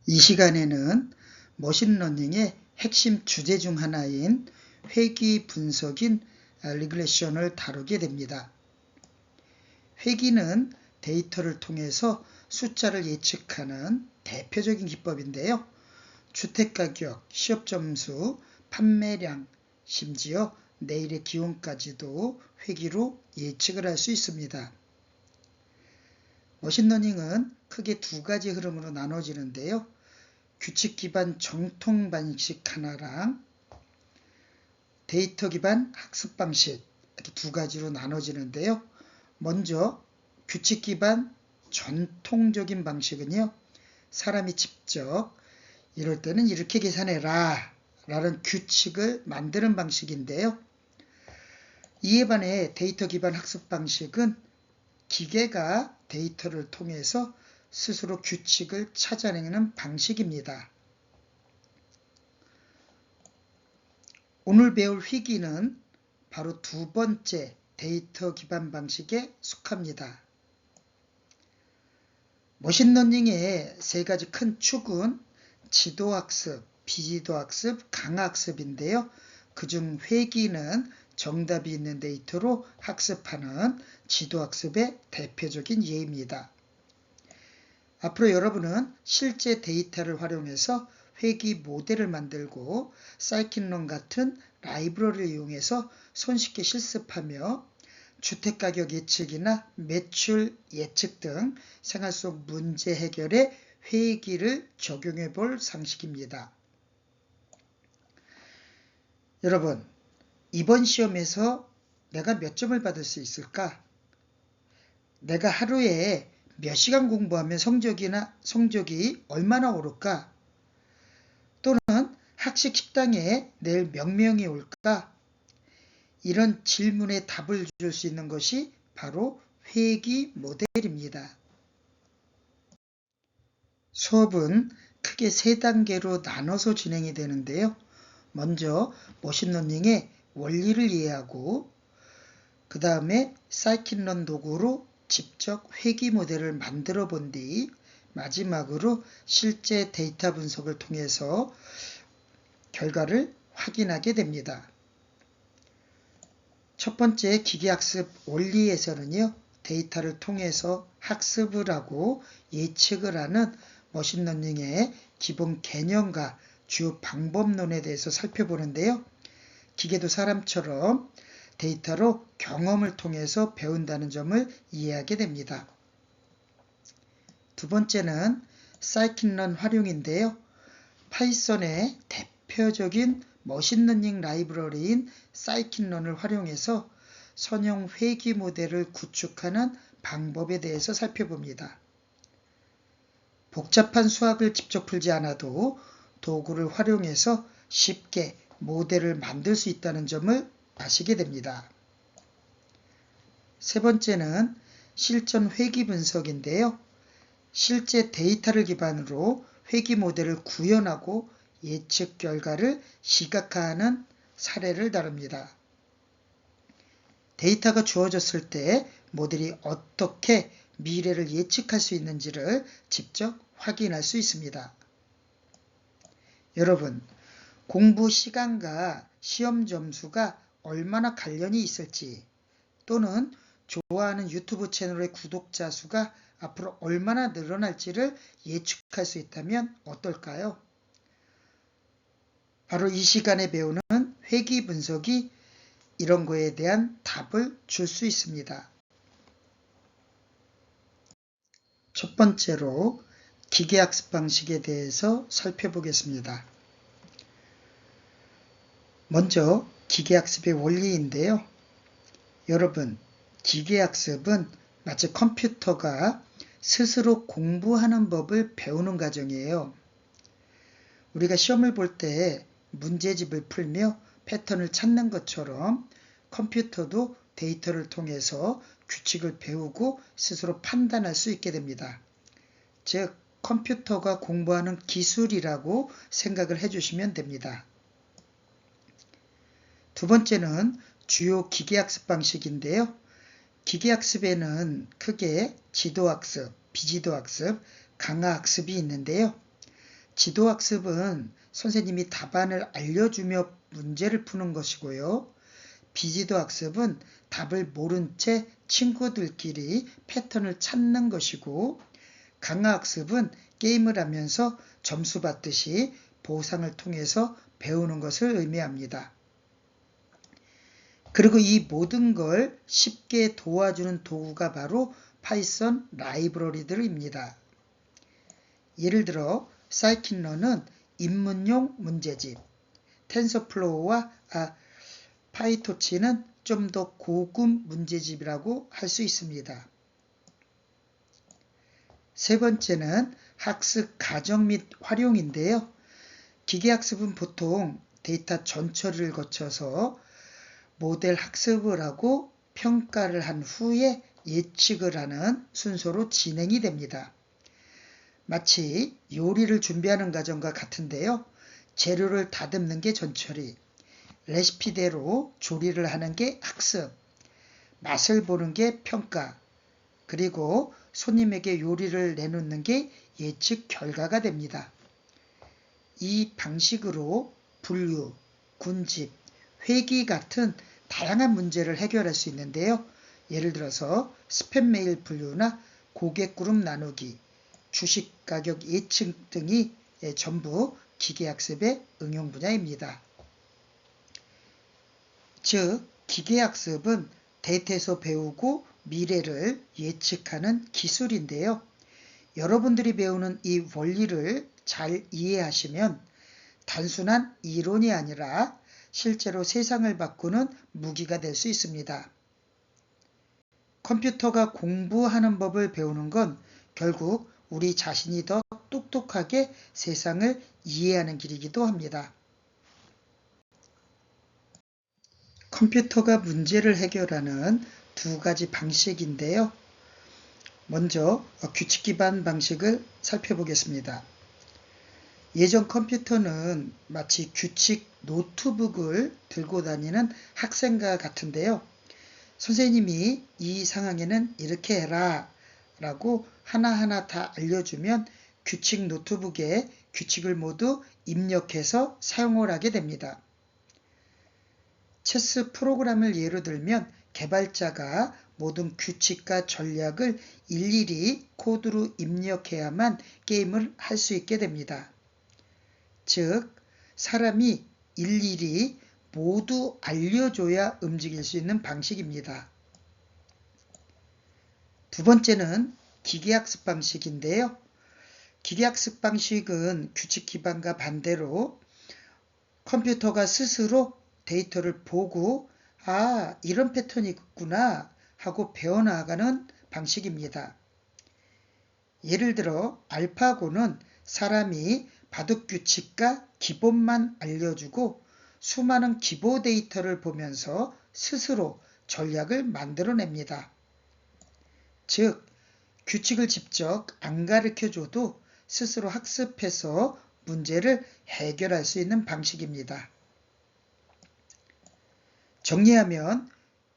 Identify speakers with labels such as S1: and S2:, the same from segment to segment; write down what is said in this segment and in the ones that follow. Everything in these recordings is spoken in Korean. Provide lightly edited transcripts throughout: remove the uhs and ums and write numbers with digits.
S1: 이 시간에는 머신러닝의 핵심 주제 중 하나인 회귀 분석인 리그레션을 다루게 됩니다. 회귀는 데이터를 통해서 숫자를 예측하는 대표적인 기법인데요. 주택가격, 취업점수, 판매량, 심지어 내일의 기온까지도 회귀로 예측을 할 수 있습니다. 머신러닝은 크게 두 가지 흐름으로 나눠지는데요. 규칙 기반 정통 방식 하나랑 데이터 기반 학습 방식 이렇게 두 가지로 나눠지는데요. 먼저 규칙 기반 전통적인 방식은요. 사람이 직접 이럴 때는 이렇게 계산해라 라는 규칙을 만드는 방식인데요. 이에 반해 데이터 기반 학습 방식은 기계가 데이터를 통해서 스스로 규칙을 찾아내는 방식입니다. 오늘 배울 회귀는 바로 두 번째 데이터 기반 방식에 속합니다. 머신러닝의 세 가지 큰 축은 지도학습, 비지도학습, 강학습인데요. 그중 회귀는 정답이 있는 데이터로 학습하는 지도학습의 대표적인 예입니다. 앞으로 여러분은 실제 데이터를 활용해서 회귀 모델을 만들고 사이킨론 같은 라이브러리를 이용해서 손쉽게 실습하며 주택가격 예측이나 매출 예측 등 생활 속 문제 해결에 회귀를 적용해 볼 상식입니다. 여러분, 이번 시험에서 내가 몇 점을 받을 수 있을까? 내가 하루에 몇 시간 공부하면 성적이 얼마나 오를까? 또는 학식 식당에 내일 몇 명이 올까? 이런 질문에 답을 줄 수 있는 것이 바로 회귀 모델입니다. 수업은 크게 세 단계로 나눠서 진행이 되는데요. 먼저 머신러닝의 원리를 이해하고 그 다음에 사이킨런 도구로 직접 회귀 모델을 만들어 본 뒤 마지막으로 실제 데이터 분석을 통해서 결과를 확인하게 됩니다. 첫 번째 기계학습 원리에서는요. 데이터를 통해서 학습을 하고 예측을 하는 머신러닝의 기본 개념과 주요 방법론에 대해서 살펴보는데요. 기계도 사람처럼 데이터로 경험을 통해서 배운다는 점을 이해하게 됩니다. 두 번째는 사이킨런 활용인데요. 파이썬의 대표적인 머신러닝 라이브러리인 사이킨런을 활용해서 선형 회귀 모델을 구축하는 방법에 대해서 살펴봅니다. 복잡한 수학을 직접 풀지 않아도 도구를 활용해서 쉽게 모델을 만들 수 있다는 점을 아시게 됩니다. 세 번째는 실전 회귀 분석인데요. 실제 데이터를 기반으로 회귀 모델을 구현하고 예측 결과를 시각화하는 사례를 다룹니다. 데이터가 주어졌을 때 모델이 어떻게 미래를 예측할 수 있는지를 직접 확인할 수 있습니다. 여러분, 공부 시간과 시험 점수가 얼마나 관련이 있을지 또는 좋아하는 유튜브 채널의 구독자 수가 앞으로 얼마나 늘어날지를 예측할 수 있다면 어떨까요? 바로 이 시간에 배우는 회귀 분석이 이런 거에 대한 답을 줄 수 있습니다. 첫 번째로 기계학습 방식에 대해서 살펴보겠습니다. 먼저 기계학습의 원리인데요. 여러분, 기계학습은 마치 컴퓨터가 스스로 공부하는 법을 배우는 과정이에요. 우리가 시험을 볼 때 문제집을 풀며 패턴을 찾는 것처럼 컴퓨터도 데이터를 통해서 규칙을 배우고 스스로 판단할 수 있게 됩니다. 즉, 컴퓨터가 공부하는 기술이라고 생각을 해주시면 됩니다. 두 번째는 주요 기계학습 방식인데요. 기계학습에는 크게 지도학습, 비지도학습, 강화학습이 있는데요. 지도학습은 선생님이 답안을 알려주며 문제를 푸는 것이고요. 비지도학습은 답을 모른 채 친구들끼리 패턴을 찾는 것이고, 강화학습은 게임을 하면서 점수 받듯이 보상을 통해서 배우는 것을 의미합니다. 그리고 이 모든 걸 쉽게 도와주는 도구가 바로 파이썬 라이브러리들입니다. 예를 들어 사이킨러는 입문용 문제집, 텐서플로우와 파이토치는 좀 더 고급 문제집이라고 할 수 있습니다. 세 번째는 학습 과정 및 활용인데요. 기계학습은 보통 데이터 전처리를 거쳐서 모델 학습을 하고 평가를 한 후에 예측을 하는 순서로 진행이 됩니다. 마치 요리를 준비하는 과정과 같은데요. 재료를 다듬는 게 전처리, 레시피대로 조리를 하는 게 학습, 맛을 보는 게 평가, 그리고 손님에게 요리를 내놓는 게 예측 결과가 됩니다. 이 방식으로 분류, 군집, 회기 같은 다양한 문제를 해결할 수 있는데요. 예를 들어서 스팸 메일 분류나 고객 그룹 나누기, 주식 가격 예측 등이 전부 기계학습의 응용 분야입니다. 즉, 기계학습은 데이터에서 배우고 미래를 예측하는 기술인데요. 여러분들이 배우는 이 원리를 잘 이해하시면 단순한 이론이 아니라 실제로 세상을 바꾸는 무기가 될 수 있습니다. 컴퓨터가 공부하는 법을 배우는 건 결국 우리 자신이 더 똑똑하게 세상을 이해하는 길이기도 합니다. 컴퓨터가 문제를 해결하는 두 가지 방식인데요. 먼저 규칙 기반 방식을 살펴보겠습니다. 예전 컴퓨터는 마치 규칙 노트북을 들고 다니는 학생과 같은데요. 선생님이 이 상황에는 이렇게 해라 라고 하나하나 다 알려주면 규칙 노트북에 규칙을 모두 입력해서 사용을 하게 됩니다. 체스 프로그램을 예로 들면 개발자가 모든 규칙과 전략을 일일이 코드로 입력해야만 게임을 할 수 있게 됩니다. 즉, 사람이 일일이 모두 알려줘야 움직일 수 있는 방식입니다. 두 번째는 기계학습 방식인데요. 기계학습 방식은 규칙 기반과 반대로 컴퓨터가 스스로 데이터를 보고 이런 패턴이 있구나 하고 배워나가는 방식입니다. 예를 들어 알파고는 사람이 바둑 규칙과 기본만 알려주고 수많은 기보 데이터를 보면서 스스로 전략을 만들어냅니다. 즉, 규칙을 직접 안 가르쳐줘도 스스로 학습해서 문제를 해결할 수 있는 방식입니다. 정리하면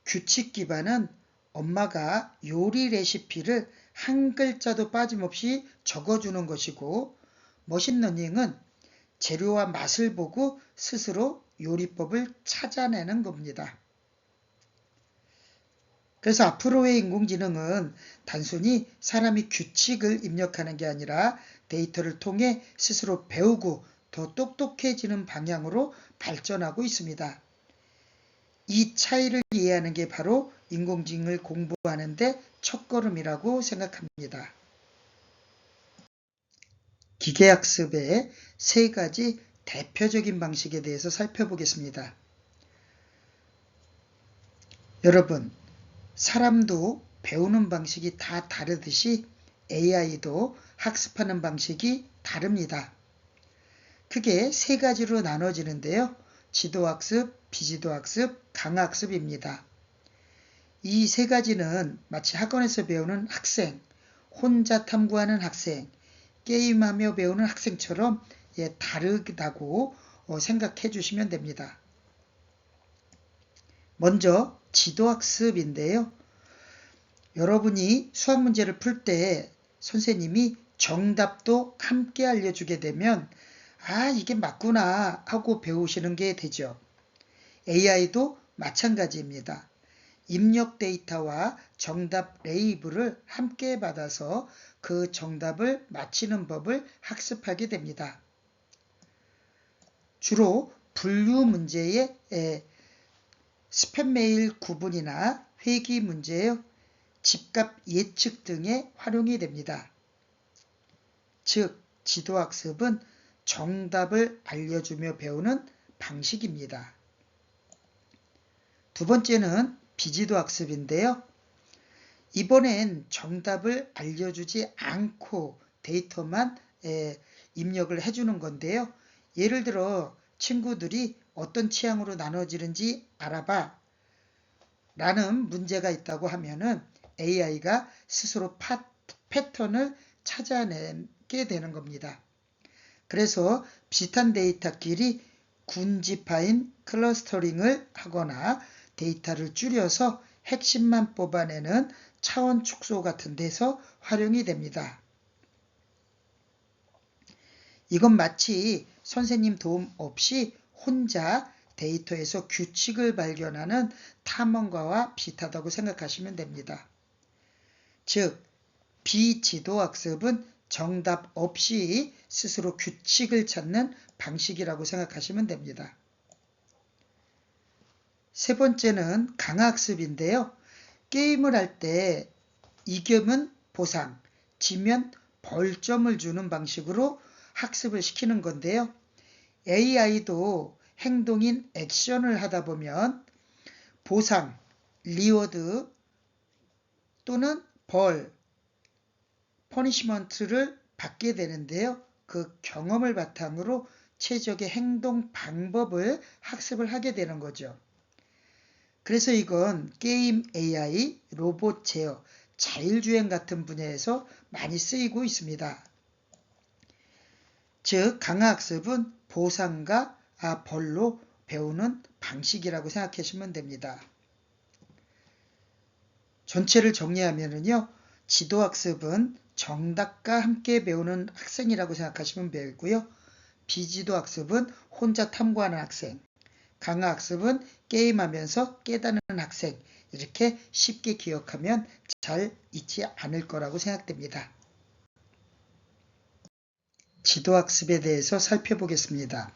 S1: 규칙 기반은 엄마가 요리 레시피를 한 글자도 빠짐없이 적어주는 것이고, 머신러닝은 재료와 맛을 보고 스스로 요리법을 찾아내는 겁니다. 그래서 앞으로의 인공지능은 단순히 사람이 규칙을 입력하는 게 아니라 데이터를 통해 스스로 배우고 더 똑똑해지는 방향으로 발전하고 있습니다. 이 차이를 이해하는 게 바로 인공지능을 공부하는 데 첫걸음이라고 생각합니다. 기계학습의 세 가지 대표적인 방식에 대해서 살펴보겠습니다. 여러분, 사람도 배우는 방식이 다 다르듯이 AI도 학습하는 방식이 다릅니다. 크게 세 가지로 나눠지는데요. 지도학습, 비지도학습, 강화학습입니다. 이 세 가지는 마치 학원에서 배우는 학생, 혼자 탐구하는 학생, 게임하며 배우는 학생처럼 다르다고 생각해 주시면 됩니다. 먼저 지도학습인데요. 여러분이 수학 문제를 풀 때 선생님이 정답도 함께 알려주게 되면 아, 이게 맞구나 하고 배우시는 게 되죠. AI도 마찬가지입니다. 입력 데이터와 정답 레이블을 함께 받아서 그 정답을 맞히는 법을 학습하게 됩니다. 주로 분류 문제의 스팸 메일 구분이나 회귀 문제의 집값 예측 등에 활용이 됩니다. 즉, 지도학습은 정답을 알려주며 배우는 방식입니다. 두 번째는 비지도학습인데요. 이번엔 정답을 알려주지 않고 데이터만 입력을 해주는 건데요. 예를 들어 친구들이 어떤 취향으로 나눠지는지 알아봐 라는 문제가 있다고 하면은 AI가 스스로 패턴을 찾아내게 되는 겁니다. 그래서 비슷한 데이터끼리 군집화인 클러스터링을 하거나 데이터를 줄여서 핵심만 뽑아내는 차원 축소 같은 데서 활용이 됩니다. 이건 마치 선생님 도움 없이 혼자 데이터에서 규칙을 발견하는 탐험가와 비슷하다고 생각하시면 됩니다. 즉, 비지도학습은 정답 없이 스스로 규칙을 찾는 방식이라고 생각하시면 됩니다. 세 번째는 강학습인데요. 게임을 할 때 이기면 보상, 지면 벌점을 주는 방식으로 학습을 시키는 건데요. AI도 행동인 액션을 하다 보면 보상, 리워드 또는 벌, 퍼니시먼트를 받게 되는데요. 그 경험을 바탕으로 최적의 행동 방법을 학습을 하게 되는 거죠. 그래서 이건 게임 AI, 로봇 제어, 자율주행 같은 분야에서 많이 쓰이고 있습니다. 즉, 강화학습은 보상과 벌로 배우는 방식이라고 생각하시면 됩니다. 전체를 정리하면요. 지도학습은 정답과 함께 배우는 학생이라고 생각하시면 되고요. 비지도학습은 혼자 탐구하는 학생, 강화학습은 게임하면서 깨닫는 학생, 이렇게 쉽게 기억하면 잘 잊지 않을 거라고 생각됩니다. 지도학습에 대해서 살펴보겠습니다.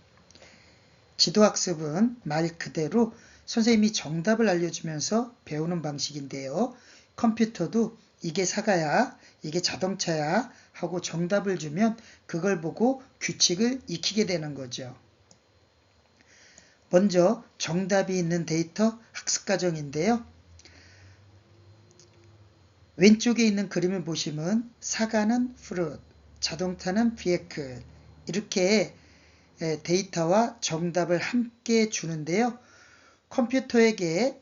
S1: 지도학습은 말 그대로 선생님이 정답을 알려주면서 배우는 방식인데요. 컴퓨터도 이게 사과야, 이게 자동차야 하고 정답을 주면 그걸 보고 규칙을 익히게 되는 거죠. 먼저 정답이 있는 데이터 학습 과정인데요. 왼쪽에 있는 그림을 보시면 사과는 fruit, 자동차는 vehicle 이렇게 데이터와 정답을 함께 주는데요. 컴퓨터에게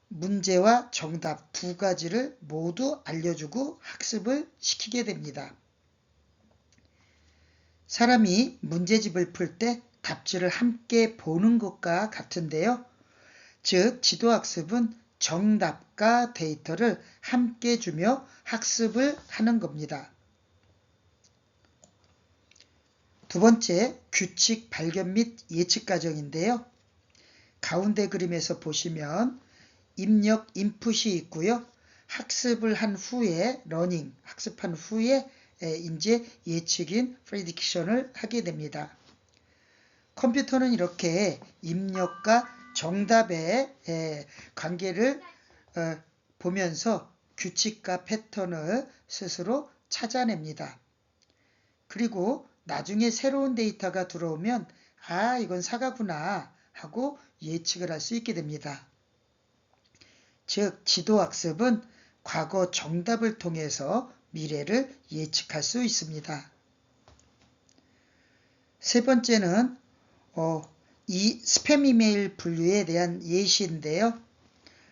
S1: 문제와 정답 두 가지를 모두 알려주고 학습을 시키게 됩니다. 사람이 문제집을 풀 때 답지를 함께 보는 것과 같은데요. 즉, 지도학습은 정답과 데이터를 함께 주며 학습을 하는 겁니다. 두 번째, 규칙 발견 및 예측 과정인데요. 가운데 그림에서 보시면 입력 인풋이 있고요. 학습을 한 후에 러닝, 학습한 후에 이제 예측인 프레딕션을 하게 됩니다. 컴퓨터는 이렇게 입력과 정답의 관계를 보면서 규칙과 패턴을 스스로 찾아냅니다. 그리고 나중에 새로운 데이터가 들어오면 아, 이건 사과구나 하고 예측을 할 수 있게 됩니다. 즉, 지도학습은 과거 정답을 통해서 미래를 예측할 수 있습니다. 세 번째는 이 스팸 이메일 분류에 대한 예시인데요.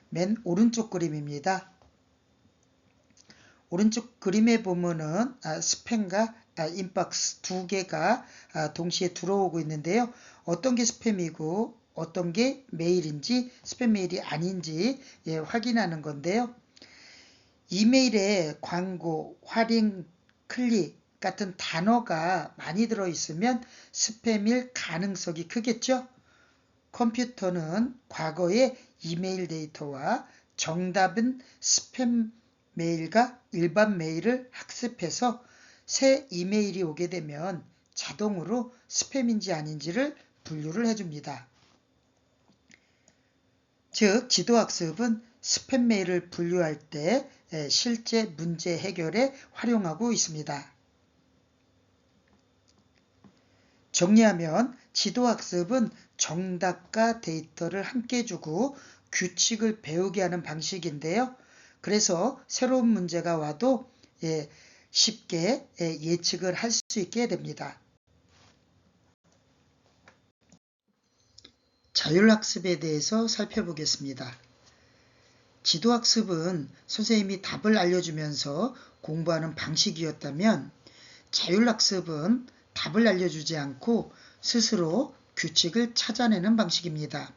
S1: 맨 오른쪽 그림입니다. 오른쪽 그림에 보면은 스팸과 인박스 두 개가 동시에 들어오고 있는데요. 어떤 게 스팸이고 어떤 게 메일인지 스팸 메일이 아닌지 확인하는 건데요. 이메일에 광고, 할인 클릭 같은 단어가 많이 들어있으면 스팸일 가능성이 크겠죠? 컴퓨터는 과거의 이메일 데이터와 정답은 스팸 메일과 일반 메일을 학습해서 새 이메일이 오게 되면 자동으로 스팸인지 아닌지를 분류를 해줍니다. 즉, 지도학습은 스팸 메일을 분류할 때 실제 문제 해결에 활용하고 있습니다. 정리하면 지도학습은 정답과 데이터를 함께 주고 규칙을 배우게 하는 방식인데요. 그래서 새로운 문제가 와도 쉽게 예측을 할 수 있게 됩니다. 자율학습에 대해서 살펴보겠습니다. 지도학습은 선생님이 답을 알려주면서 공부하는 방식이었다면 자율학습은 답을 알려주지 않고 스스로 규칙을 찾아내는 방식입니다.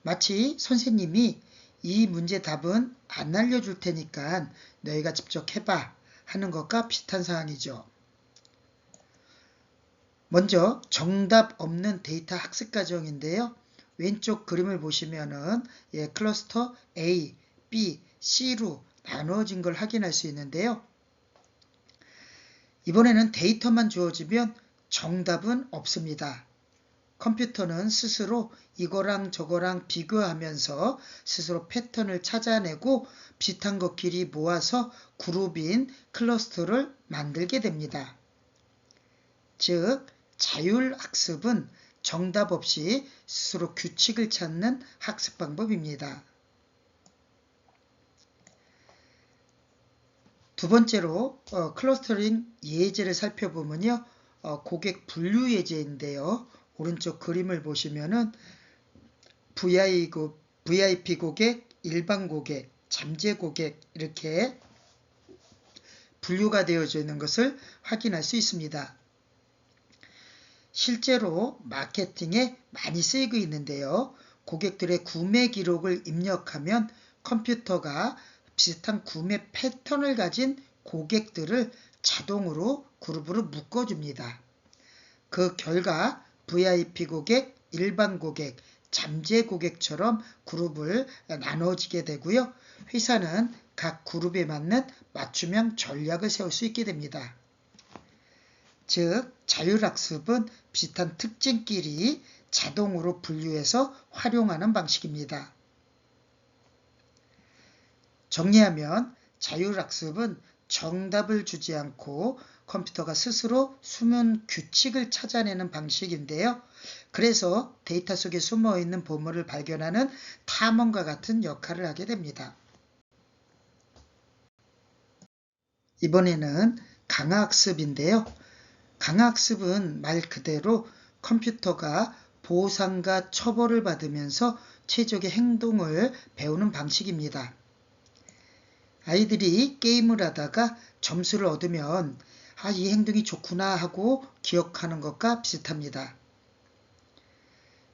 S1: 마치 선생님이 이 문제 답은 안 알려줄 테니까 너희가 직접 해봐 하는 것과 비슷한 상황이죠. 먼저 정답 없는 데이터 학습 과정인데요. 왼쪽 그림을 보시면은 클러스터 A, B, C로 나누어진 걸 확인할 수 있는데요. 이번에는 데이터만 주어지면 정답은 없습니다. 컴퓨터는 스스로 이거랑 저거랑 비교하면서 스스로 패턴을 찾아내고 비슷한 것끼리 모아서 그룹인 클러스터를 만들게 됩니다. 즉, 자율학습은 정답 없이 스스로 규칙을 찾는 학습 방법입니다. 두 번째로 클러스터링 예제를 살펴보면요. 고객 분류 예제인데요. 오른쪽 그림을 보시면은 VIP 고객, 일반 고객, 잠재 고객 이렇게 분류가 되어져 있는 것을 확인할 수 있습니다. 실제로 마케팅에 많이 쓰이고 있는데요. 고객들의 구매 기록을 입력하면 컴퓨터가 비슷한 구매 패턴을 가진 고객들을 자동으로 그룹으로 묶어줍니다. 그 결과 VIP 고객, 일반 고객, 잠재 고객처럼 그룹을 나눠지게 되고요. 회사는 각 그룹에 맞는 맞춤형 전략을 세울 수 있게 됩니다. 즉, 자율학습은 비슷한 특징끼리 자동으로 분류해서 활용하는 방식입니다. 정리하면 자율학습은 정답을 주지 않고 컴퓨터가 스스로 숨은 규칙을 찾아내는 방식인데요. 그래서 데이터 속에 숨어있는 보물을 발견하는 탐험과 같은 역할을 하게 됩니다. 이번에는 강화학습인데요. 강화학습은 말 그대로 컴퓨터가 보상과 처벌을 받으면서 최적의 행동을 배우는 방식입니다. 아이들이 게임을 하다가 점수를 얻으면 이 행동이 좋구나 하고 기억하는 것과 비슷합니다.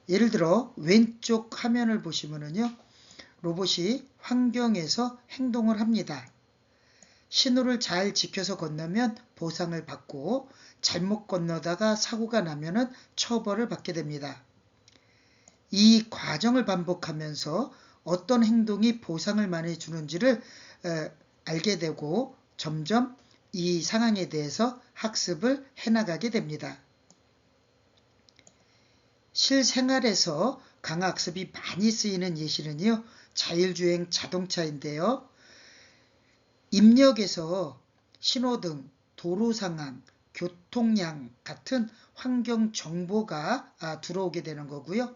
S1: 예를 들어 왼쪽 화면을 보시면요. 로봇이 환경에서 행동을 합니다. 신호를 잘 지켜서 건너면 보상을 받고 잘못 건너다가 사고가 나면 처벌을 받게 됩니다. 이 과정을 반복하면서 어떤 행동이 보상을 많이 주는지를 알게 되고 점점 이 상황에 대해서 학습을 해나가게 됩니다. 실생활에서 강화학습이 많이 쓰이는 예시는요. 자율주행 자동차인데요. 입력에서 신호등, 도로상황, 교통량 같은 환경 정보가 들어오게 되는 거고요.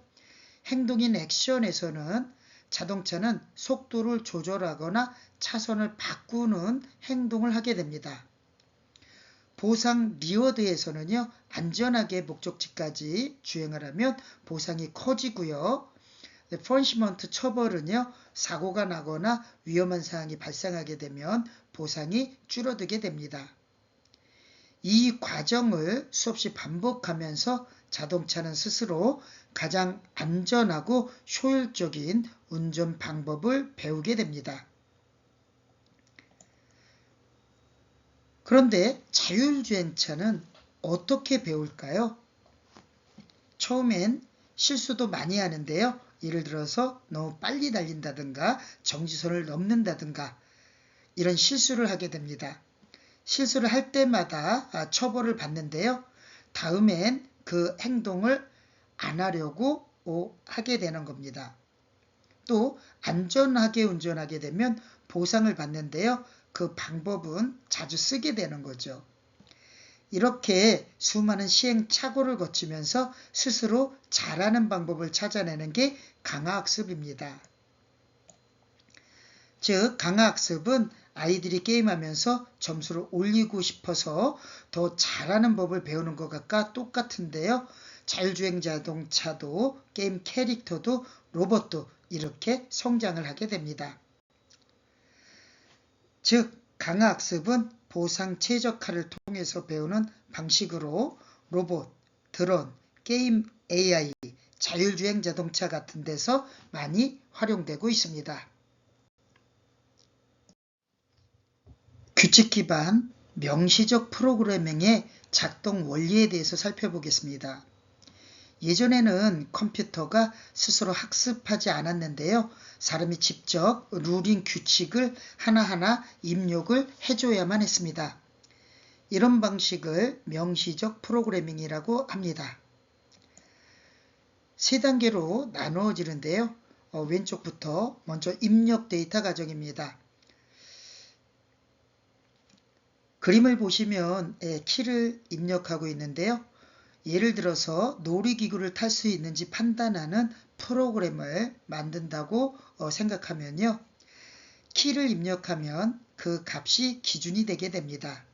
S1: 행동인 액션에서는 자동차는 속도를 조절하거나 차선을 바꾸는 행동을 하게 됩니다. 보상 리워드에서는요. 안전하게 목적지까지 주행을 하면 보상이 커지고요. 퍼니시먼트 처벌은요. 사고가 나거나 위험한 상황이 발생하게 되면 보상이 줄어들게 됩니다. 이 과정을 수없이 반복하면서 자동차는 스스로 가장 안전하고 효율적인 운전 방법을 배우게 됩니다. 그런데 자율주행차는 어떻게 배울까요? 처음엔 실수도 많이 하는데요. 예를 들어서 너무 빨리 달린다든가 정지선을 넘는다든가 이런 실수를 하게 됩니다. 실수를 할 때마다 처벌을 받는데요. 다음엔 그 행동을 안 하려고 하게 되는 겁니다. 또 안전하게 운전하게 되면 보상을 받는데요. 그 방법은 자주 쓰게 되는 거죠. 이렇게 수많은 시행착오를 거치면서 스스로 잘하는 방법을 찾아내는 게 강화학습입니다. 즉 강화학습은 아이들이 게임하면서 점수를 올리고 싶어서 더 잘하는 법을 배우는 것과 똑같은데요. 자율주행 자동차도 게임 캐릭터도 로봇도 이렇게 성장을 하게 됩니다. 즉 강화학습은 보상 최적화를 통해서 배우는 방식으로 로봇, 드론, 게임 AI, 자율주행 자동차 같은 데서 많이 활용되고 있습니다. 규칙 기반 명시적 프로그래밍의 작동 원리에 대해서 살펴보겠습니다. 예전에는 컴퓨터가 스스로 학습하지 않았는데요. 사람이 직접 룰인 규칙을 하나하나 입력을 해줘야만 했습니다. 이런 방식을 명시적 프로그래밍이라고 합니다. 세 단계로 나누어지는데요. 왼쪽부터 먼저 입력 데이터 과정입니다. 그림을 보시면 키를 입력하고 있는데요. 예를 들어서 놀이기구를 탈 수 있는지 판단하는 프로그램을 만든다고 생각하면요. 키를 입력하면 그 값이 기준이 되게 됩니다.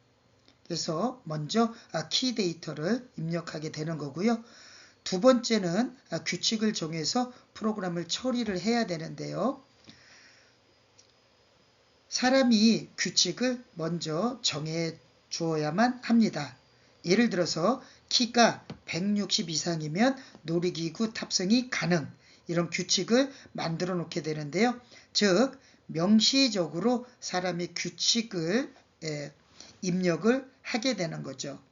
S1: 그래서 먼저 키 데이터를 입력하게 되는 거고요. 두 번째는 규칙을 정해서 프로그램을 처리를 해야 되는데요. 사람이 규칙을 먼저 정해 주어야만 합니다. 예를 들어서 키가 160 이상이면 놀이기구 탑승이 가능, 이런 규칙을 만들어 놓게 되는데요. 즉 명시적으로 사람이 규칙을 입력을 하게 되는 거죠.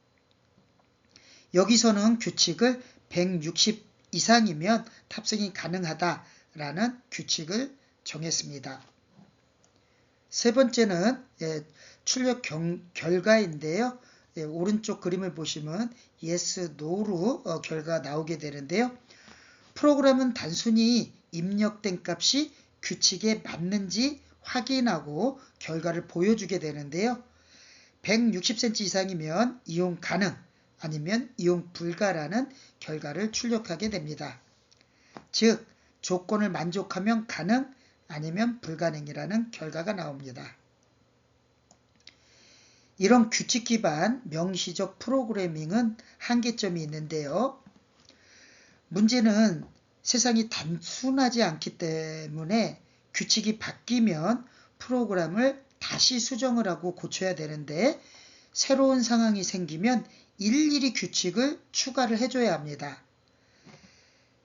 S1: 여기서는 규칙을 160 이상이면 탑승이 가능하다라는 규칙을 정했습니다. 세 번째는 출력 결과인데요. 오른쪽 그림을 보시면 yes, no로 결과가 나오게 되는데요. 프로그램은 단순히 입력된 값이 규칙에 맞는지 확인하고 결과를 보여주게 되는데요. 160cm 이상이면 이용 가능, 아니면 이용 불가라는 결과를 출력하게 됩니다. 즉 조건을 만족하면 가능, 아니면 불가능이라는 결과가 나옵니다. 이런 규칙 기반 명시적 프로그래밍은 한계점이 있는데요. 문제는 세상이 단순하지 않기 때문에 규칙이 바뀌면 프로그램을 다시 수정을 하고 고쳐야 되는데 새로운 상황이 생기면 일일이 규칙을 추가를 해줘야 합니다.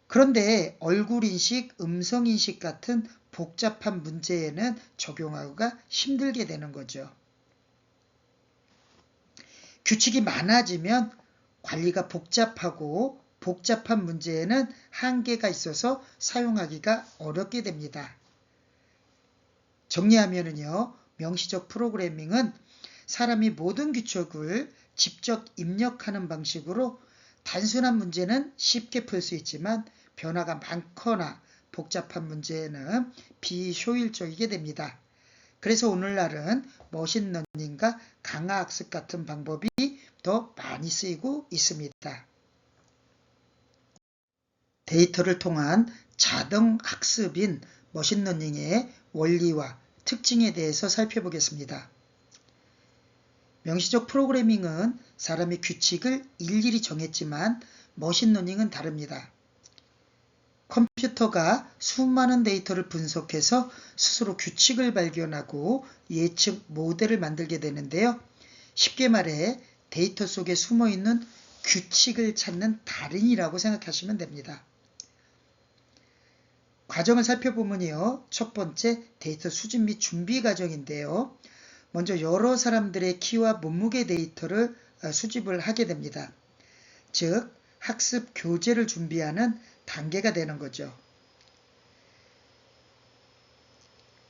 S1: 그런데 얼굴 인식, 음성 인식 같은 복잡한 문제에는 적용하기가 힘들게 되는 거죠. 규칙이 많아지면 관리가 복잡하고 복잡한 문제에는 한계가 있어서 사용하기가 어렵게 됩니다. 정리하면요, 명시적 프로그래밍은 사람이 모든 규칙을 직접 입력하는 방식으로 단순한 문제는 쉽게 풀 수 있지만 변화가 많거나 복잡한 문제는 비효율적이게 됩니다. 그래서 오늘날은 머신러닝과 강화학습 같은 방법이 더 많이 쓰이고 있습니다. 데이터를 통한 자동학습인 머신러닝의 원리와 특징에 대해서 살펴보겠습니다. 명시적 프로그래밍은 사람이 규칙을 일일이 정했지만 머신러닝은 다릅니다. 컴퓨터가 수많은 데이터를 분석해서 스스로 규칙을 발견하고 예측 모델을 만들게 되는데요. 쉽게 말해 데이터 속에 숨어있는 규칙을 찾는 달인이라고 생각하시면 됩니다. 과정을 살펴보면요. 첫 번째 데이터 수집 및 준비 과정인데요. 먼저 여러 사람들의 키와 몸무게 데이터를 수집을 하게 됩니다. 즉, 학습 교재를 준비하는 단계가 되는 거죠.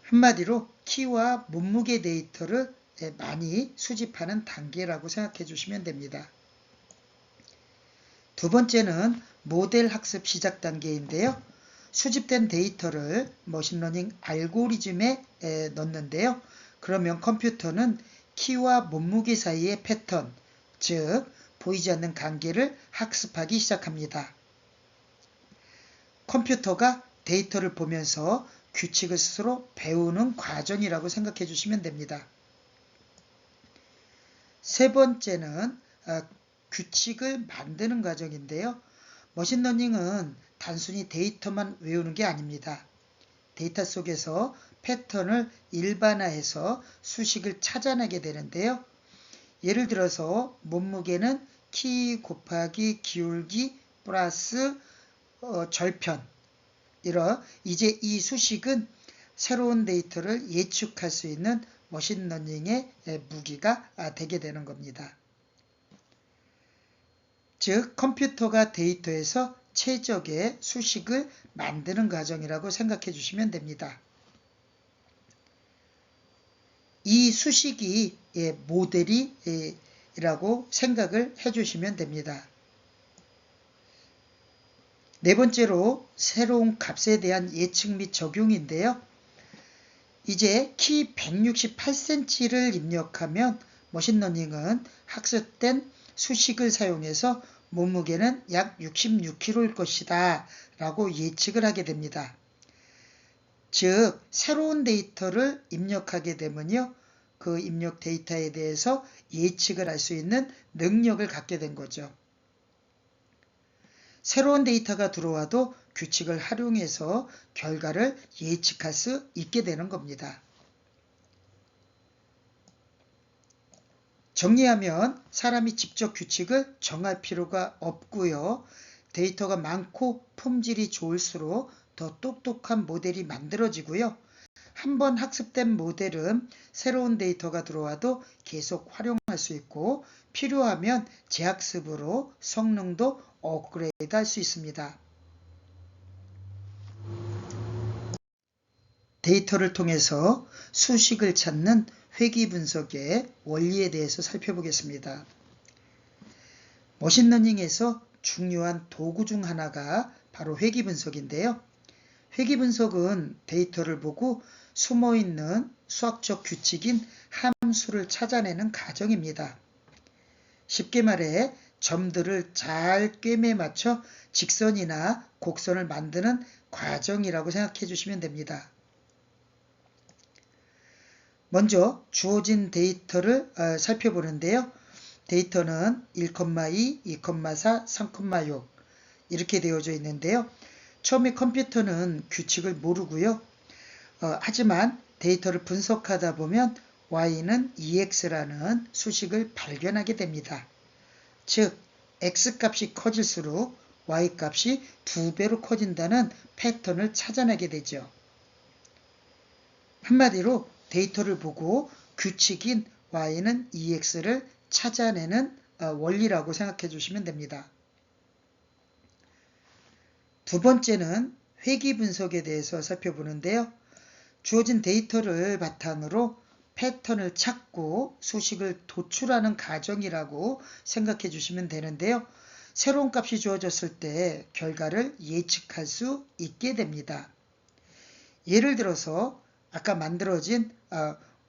S1: 한마디로 키와 몸무게 데이터를 많이 수집하는 단계라고 생각해 주시면 됩니다. 두 번째는 모델 학습 시작 단계인데요. 수집된 데이터를 머신러닝 알고리즘에 넣는데요. 그러면 컴퓨터는 키와 몸무게 사이의 패턴, 즉 보이지 않는 관계를 학습하기 시작합니다. 컴퓨터가 데이터를 보면서 규칙을 스스로 배우는 과정이라고 생각해 주시면 됩니다. 세 번째는 규칙을 만드는 과정인데요. 머신러닝은 단순히 데이터만 외우는 게 아닙니다. 데이터 속에서 패턴을 일반화해서 수식을 찾아내게 되는데요. 예를 들어서 몸무게는 키 곱하기 기울기 플러스 절편. 이제 이 수식은 새로운 데이터를 예측할 수 있는 머신러닝의 무기가 되게 되는 겁니다. 즉 컴퓨터가 데이터에서 최적의 수식을 만드는 과정이라고 생각해 주시면 됩니다. 이 수식이 모델이라고 생각을 해 주시면 됩니다. 네 번째로 새로운 값에 대한 예측 및 적용인데요. 이제 키 168cm를 입력하면 머신러닝은 학습된 수식을 사용해서 몸무게는 약 66kg일 것이다 라고 예측을 하게 됩니다. 즉 새로운 데이터를 입력하게 되면요. 그 입력 데이터에 대해서 예측을 할 수 있는 능력을 갖게 된 거죠. 새로운 데이터가 들어와도 규칙을 활용해서 결과를 예측할 수 있게 되는 겁니다. 정리하면 사람이 직접 규칙을 정할 필요가 없고요. 데이터가 많고 품질이 좋을수록 더 똑똑한 모델이 만들어지고요. 한번 학습된 모델은 새로운 데이터가 들어와도 계속 활용할 수 있고 필요하면 재학습으로 성능도 업그레이드 할 수 있습니다. 데이터를 통해서 수식을 찾는 회귀 분석의 원리에 대해서 살펴보겠습니다. 머신러닝에서 중요한 도구 중 하나가 바로 회귀 분석인데요. 회귀 분석은 데이터를 보고 숨어있는 수학적 규칙인 함수를 찾아내는 과정입니다. 쉽게 말해 점들을 잘 꿰매 맞춰 직선이나 곡선을 만드는 과정이라고 생각해 주시면 됩니다. 먼저 주어진 데이터를 살펴보는데요. 데이터는 1,2, 2,4, 3,6 이렇게 되어져 있는데요. 처음에 컴퓨터는 규칙을 모르고요. 하지만 데이터를 분석하다 보면 y는 2x라는 수식을 발견하게 됩니다. 즉 x값이 커질수록 y값이 2배로 커진다는 패턴을 찾아내게 되죠. 한마디로 데이터를 보고 규칙인 y는 2x를 찾아내는 원리라고 생각해 주시면 됩니다. 두 번째는 회귀 분석에 대해서 살펴보는데요. 주어진 데이터를 바탕으로 패턴을 찾고 수식을 도출하는 과정이라고 생각해 주시면 되는데요. 새로운 값이 주어졌을 때 결과를 예측할 수 있게 됩니다. 예를 들어서 아까 만들어진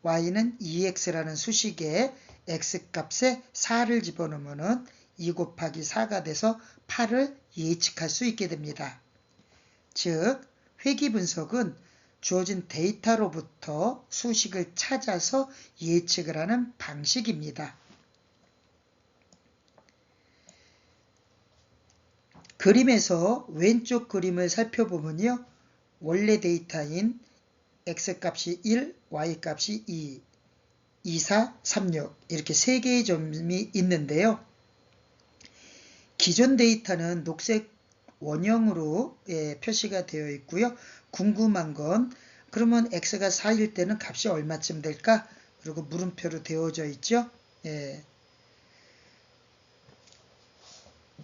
S1: y는 2x라는 수식에 x값에 4를 집어넣으면 2 곱하기 4가 돼서 8을 예측할 수 있게 됩니다. 즉 회귀 분석은 주어진 데이터로부터 수식을 찾아서 예측을 하는 방식입니다. 그림에서 왼쪽 그림을 살펴보면요. 원래 데이터인 x값이 1, y값이 2, 2, 4, 3, 6 이렇게 3개의 점이 있는데요. 기존 데이터는 녹색 원형으로 표시가 되어 있고요. 궁금한 건 그러면 x가 4일 때는 값이 얼마쯤 될까? 그리고 물음표로 되어져 있죠. 예.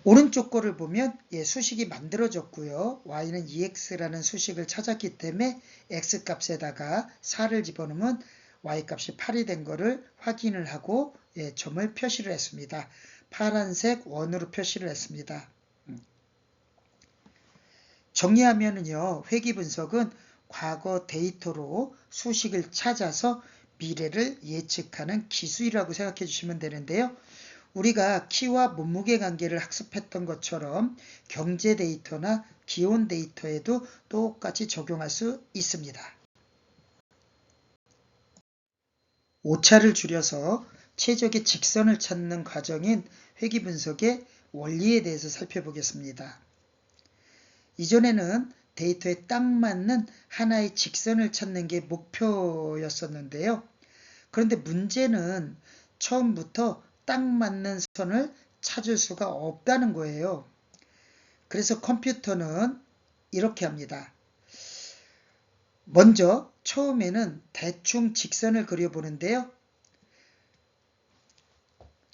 S1: 오른쪽 거를 보면 수식이 만들어졌고요. y는 2x라는 수식을 찾았기 때문에 x값에다가 4를 집어넣으면 y값이 8이 된 거를 확인을 하고 점을 표시를 했습니다. 파란색 원으로 표시를 했습니다. 정리하면은요, 회귀분석은 과거 데이터로 수식을 찾아서 미래를 예측하는 기술이라고 생각해 주시면 되는데요. 우리가 키와 몸무게 관계를 학습했던 것처럼 경제 데이터나 기온 데이터에도 똑같이 적용할 수 있습니다. 오차를 줄여서 최적의 직선을 찾는 과정인 회귀분석의 원리에 대해서 살펴보겠습니다. 이전에는 데이터에 딱 맞는 하나의 직선을 찾는 게 목표였었는데요. 그런데 문제는 처음부터 딱 맞는 선을 찾을 수가 없다는 거예요. 그래서 컴퓨터는 이렇게 합니다. 먼저 처음에는 대충 직선을 그려보는데요.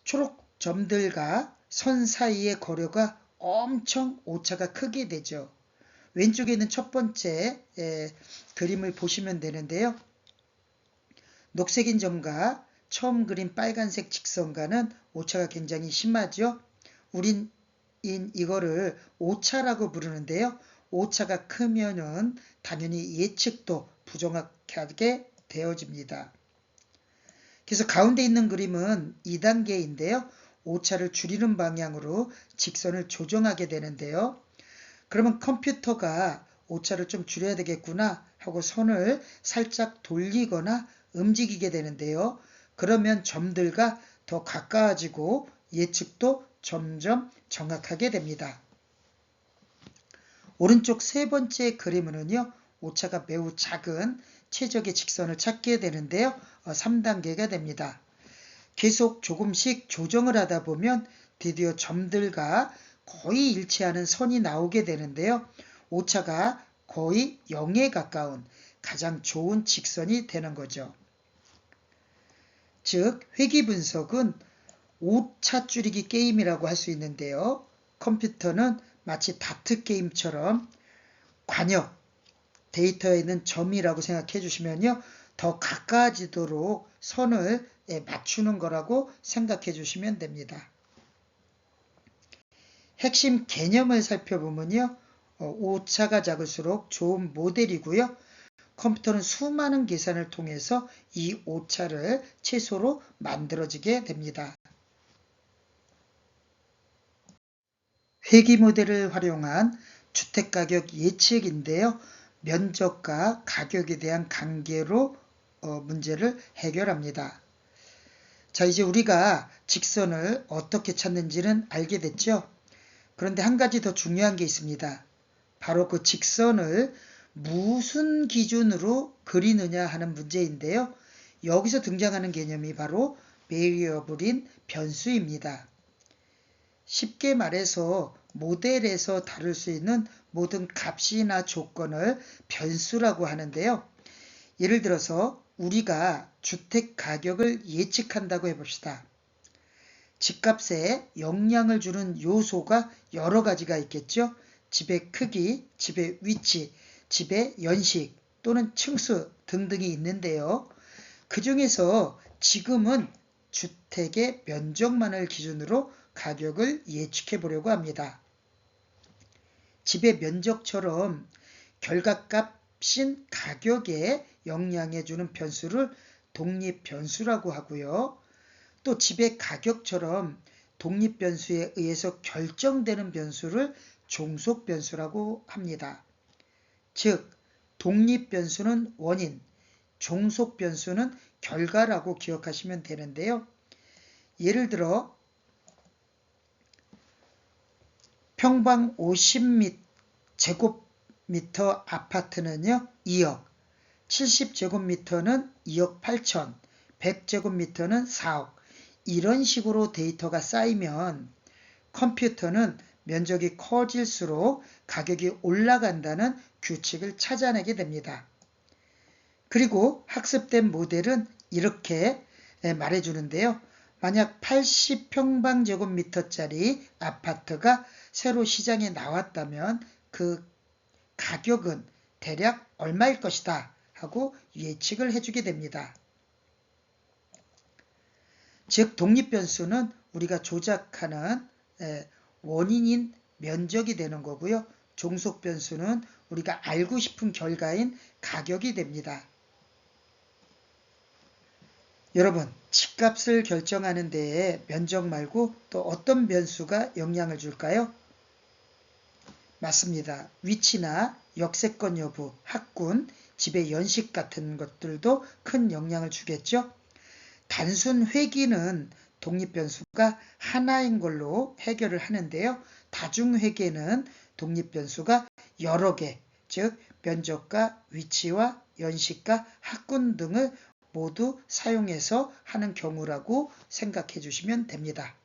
S1: 초록 점들과 선 사이의 거리가 엄청 오차가 크게 되죠. 왼쪽에 있는 첫 번째 그림을 보시면 되는데요. 녹색인 점과 처음 그린 빨간색 직선과는 오차가 굉장히 심하죠. 우린 이거를 오차라고 부르는데요. 오차가 크면은 당연히 예측도 부정확하게 되어집니다. 그래서 가운데 있는 그림은 2단계인데요. 오차를 줄이는 방향으로 직선을 조정하게 되는데요. 그러면 컴퓨터가 오차를 좀 줄여야 되겠구나 하고 손을 살짝 돌리거나 움직이게 되는데요. 그러면 점들과 더 가까워지고 예측도 점점 정확하게 됩니다. 오른쪽 세 번째 그림으로는요. 오차가 매우 작은 최적의 직선을 찾게 되는데요. 3단계가 됩니다. 계속 조금씩 조정을 하다 보면 드디어 점들과 거의 일치하는 선이 나오게 되는데요. 오차가 거의 0에 가까운 가장 좋은 직선이 되는 거죠. 즉 회귀분석은 오차 줄이기 게임이라고 할 수 있는데요. 컴퓨터는 마치 다트 게임처럼 관역, 데이터에 있는 점이라고 생각해 주시면요. 더 가까워지도록 선을 맞추는 거라고 생각해 주시면 됩니다. 핵심 개념을 살펴보면요. 오차가 작을수록 좋은 모델이고요. 컴퓨터는 수많은 계산을 통해서 이 오차를 최소로 만들어지게 됩니다. 회귀 모델을 활용한 주택가격 예측인데요. 면적과 가격에 대한 관계로 문제를 해결합니다. 자, 이제 우리가 직선을 어떻게 찾는지는 알게 됐죠? 그런데 한 가지 더 중요한 게 있습니다. 바로 그 직선을 무슨 기준으로 그리느냐 하는 문제인데요. 여기서 등장하는 개념이 바로 베리어블인 변수입니다. 쉽게 말해서 모델에서 다룰 수 있는 모든 값이나 조건을 변수라고 하는데요. 예를 들어서 우리가 주택 가격을 예측한다고 해봅시다. 집값에 영향을 주는 요소가 여러 가지가 있겠죠. 집의 크기, 집의 위치, 집의 연식 또는 층수 등등이 있는데요. 그 중에서 지금은 주택의 면적만을 기준으로 가격을 예측해 보려고 합니다. 집의 면적처럼 결과값인 가격에 영향해 주는 변수를 독립변수라고 하고요. 또 집의 가격처럼 독립변수에 의해서 결정되는 변수를 종속변수라고 합니다. 즉, 독립변수는 원인, 종속변수는 결과라고 기억하시면 되는데요. 예를 들어 평방 50제곱미터 아파트는요 2억, 70제곱미터는 2억 8천, 100제곱미터는 4억 이런 식으로 데이터가 쌓이면 컴퓨터는 면적이 커질수록 가격이 올라간다는 규칙을 찾아내게 됩니다. 그리고 학습된 모델은 이렇게 말해주는데요. 만약 80평방제곱미터짜리 아파트가 새로 시장에 나왔다면 그 가격은 대략 얼마일 것이다 하고 예측을 해주게 됩니다. 즉 독립변수는 우리가 조작하는 원인인 면적이 되는 거고요. 종속변수는 우리가 알고 싶은 결과인 가격이 됩니다. 여러분, 집값을 결정하는 데에 면적 말고 또 어떤 변수가 영향을 줄까요? 맞습니다. 위치나 역세권 여부, 학군, 집의 연식 같은 것들도 큰 영향을 주겠죠. 단순 회귀는 독립변수가 하나인 걸로 해결을 하는데요. 다중회계는 독립변수가 여러 개, 즉 면적과 위치와 연식과 학군 등을 모두 사용해서 하는 경우라고 생각해 주시면 됩니다.